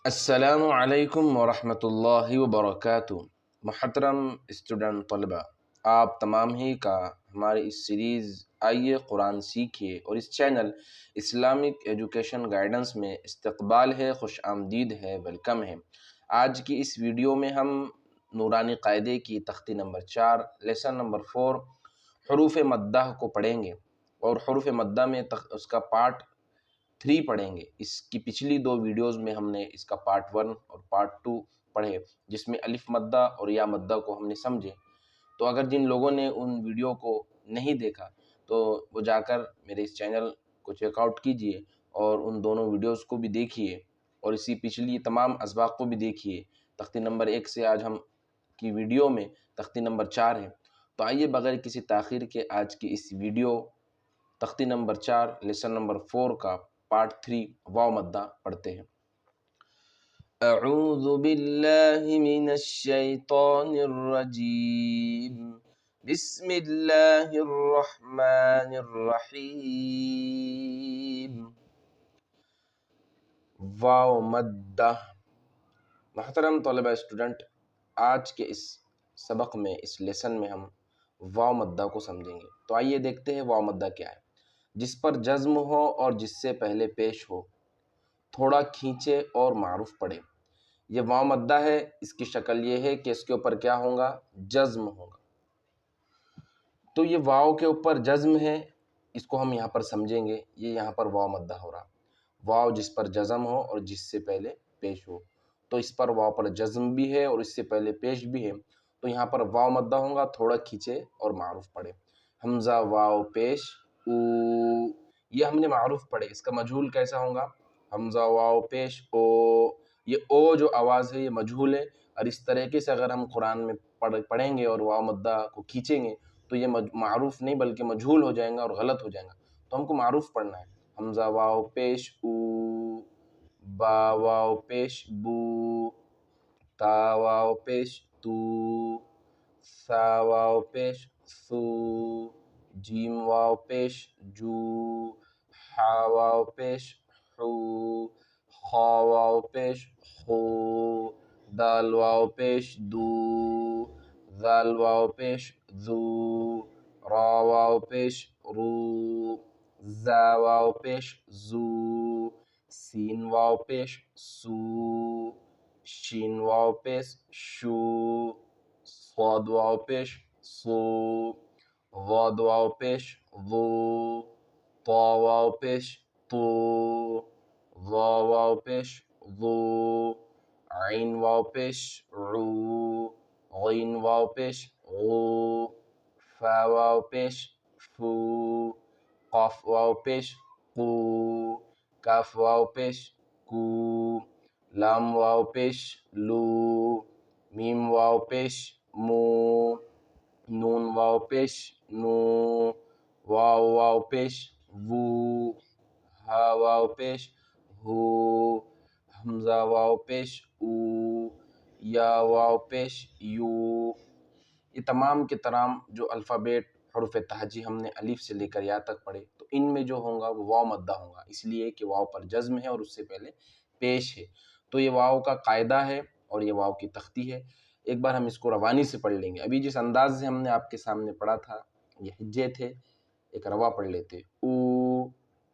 السلام علیکم ورحمۃ اللہ وبرکاتہ۔ محترم اسٹوڈنٹ طلبہ، آپ تمام ہی کا ہماری اس سیریز آئیے قرآن سیکھیے اور اس چینل اسلامک ایجوکیشن گائیڈنس میں استقبال ہے، خوش آمدید ہے، ویلکم ہے۔ آج کی اس ویڈیو میں ہم نورانی قاعدے کی تختی نمبر 4 لیسن نمبر 4 حروف مدہ کو پڑھیں گے، اور حروف مدہ میں اس کا پارٹ 3 پڑھیں گے۔ اس کی پچھلی 2 ویڈیوز میں ہم نے اس کا پارٹ 1 اور پارٹ 2 پڑھے، جس میں الف مدہ اور یا مدہ کو ہم نے سمجھے۔ تو اگر جن لوگوں نے ان ویڈیو کو نہیں دیکھا تو وہ جا کر میرے اس چینل کو چیک آؤٹ کیجئے اور ان دونوں ویڈیوز کو بھی دیکھیے، اور اسی پچھلی تمام اسباق کو بھی دیکھیے۔ تختی نمبر 1 سے آج ہم کی ویڈیو میں تختی نمبر 4 ہے۔ تو آئیے بغیر کسی تاخیر کے آج کی اس ویڈیو تختی نمبر 4 لیسن نمبر 4 کا پارٹ 3 واو مدہ پڑھتے ہیں۔ اعوذ باللہ من الشیطان الرجیم، بسم اللہ الرحمن الرحیم۔ واو مدہ۔ محترم طلبہ اسٹوڈنٹ، آج کے اس سبق میں، اس لیسن میں ہم واو مدہ کو سمجھیں گے۔ تو آئیے دیکھتے ہیں واو مدہ کیا ہے۔ جس پر جزم ہو اور جس سے پہلے پیش ہو، تھوڑا کھینچے اور معروف پڑھے۔ یہ واو مدہ ہے، اس کی شکل یہ ہے کہ اس کے اوپر کیا ہوگا؟ جزم ہوگا۔ تو یہ واو کے اوپر جزم ہے، اس کو ہم یہاں پر سمجھیں گے۔ یہ یہاں پر واو مدہ ہو رہا، واو جس پر جزم ہو اور جس سے پہلے پیش ہو۔ تو اس پر واو پر جزم بھی ہے اور اس سے پہلے پیش بھی ہے، تو یہاں پر واو مدہ ہوگا، تھوڑا کھینچے اور معروف پڑھے۔ حمزہ واو پیش او، یہ ہم نے معروف پڑھے۔ اس کا مجہول کیسا ہوگا؟ حمزہ واو پیش او۔ یہ او جو آواز ہے یہ مجہول ہے، اور اس طریقے سے اگر ہم قرآن میں پڑھیں گے اور واو مدہ کو کھینچیں گے تو یہ معروف نہیں بلکہ مجہول ہو جائے گا اور غلط ہو جائے گا۔ تو ہم کو معروف پڑھنا ہے۔ حمزہ واو پیش او، با واو پیش بو، تا واو پیش تو، سا واو پیش سو، جیم واو پیش جو، حا واو پیش حو، خا واو پیش خو، دال واو پیش دو، ذال واو پیش ذو، را واو پیش رو، زا واو پیش زو، سین واو پیش سو، شین واو پیش شو، صاد واو پیش سو، ضاد واو پیش ضو، طا واو پیش طو، ظا واو پیش ظو، عین واو پیش عو، غین واو پیش غو، فا واو پیش فو، قاف واو پیش قو، کاف واو پیش کو، لام واو پیش لو، میم واو پیش مو، نون واو پیش نو، واو واو پیش وو، ہا واو پیش ہو، حمزہ واو پیش او، یا واو پیش یو۔ یہ تمام کے تمام جو الفابیٹ حروف تہجی ہم نے الف سے لے کر یا تک پڑھے، تو ان میں جو ہوگا وہ واو مدہ ہوگا، اس لیے کہ واو پر جزم ہے اور اس سے پہلے پیش ہے۔ تو یہ واو کا قاعدہ ہے اور یہ واو کی تختی ہے۔ ایک بار ہم اس کو روانی سے پڑھ لیں گے۔ ابھی جس انداز سے ہم نے آپ کے سامنے پڑھا تھا، یہ ہجے تھے، ایک روا پڑھ لیتے۔ او،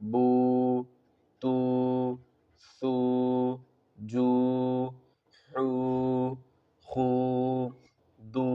بو، تو، سو، جو، حو، خو، دو،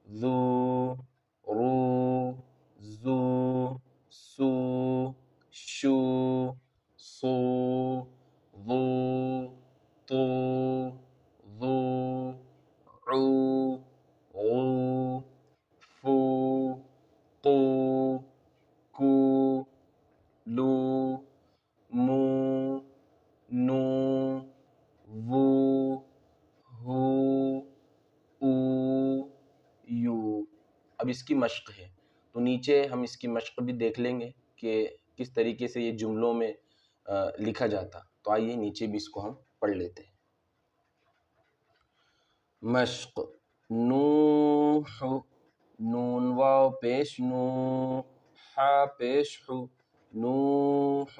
ذو، رو، زو، سو، شو، صو، ضو، طو، ذو، عو، غو، فو، قو، کو، لو، مو، نو، وو، ہو، او، یو۔ اب اس کی مشق ہے، تو نیچے ہم اس کی مشق بھی دیکھ لیں گے کہ کس طریقے سے یہ جملوں میں لکھا جاتا۔ تو آئیے نیچے بھی اس کو ہم پڑھ لیتے ہیں۔ مشق: نوح، نون واو پیش نو، حا پیش حو، نوح،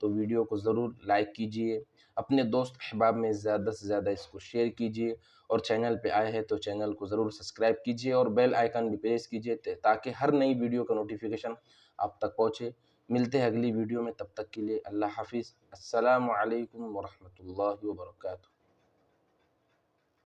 تو ویڈیو کو ضرور لائک کیجئے، اپنے دوست احباب میں زیادہ سے زیادہ اس کو شیئر کیجئے، اور چینل پہ آئے ہیں تو چینل کو ضرور سبسکرائب کیجئے اور بیل آئیکن بھی پریس کیجئے تاکہ ہر نئی ویڈیو کا نوٹیفیکیشن آپ تک پہنچے۔ ملتے ہیں اگلی ویڈیو میں، تب تک کے لیے اللہ حافظ۔ السلام علیکم ورحمۃ اللہ وبرکاتہ۔